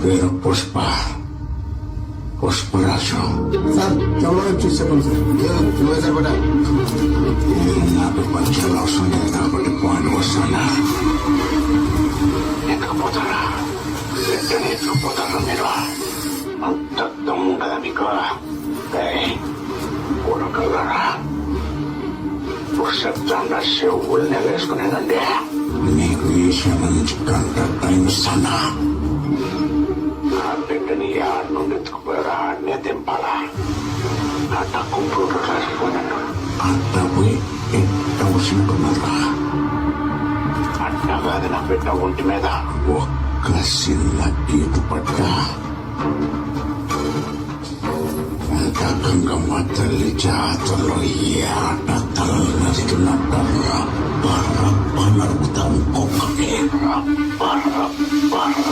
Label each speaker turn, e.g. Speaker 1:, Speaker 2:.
Speaker 1: పేరు Pushpa, Pushparaju.
Speaker 2: Sir camera చూసి చెప్పండి సార్. నువ్వే సార్ బట
Speaker 1: నాకు పరిచయాలు అవసరం లేదు కాబట్టి పాయింట్ వస్తున్నా. ఎక్కకపోతారా వెంటనే ఎత్తుకుపోతారా మీరు? అంత దమ్ము కదా మీకు? కొడకల్లారా పురుషత్వంగా చెవుల్ని వేసుకునేదండి. మీకు ఈ విషయం నుంచి గంట టైం ఇస్తానా? ఆ బిడ్డని ఆడి నుండి ఎత్తుకుపోయారా ఆడనే దింపాలా? అట్ట కంప్యూటర్ రాసిపోయినట్టు అట్ట పోయి ఎట్ట వస్తుంటున్నారా? అట్ట కాదు నా బిడ్డ ఒంటి మీద ఒక్క చిన్న గీటు పట్ట గంగమ్మ తల్లి జాతరలో ఏ ఆట తలలు నడుస్తున్నట్టు బర్ర బర్ర కుక్కకి బర్ర బర్ర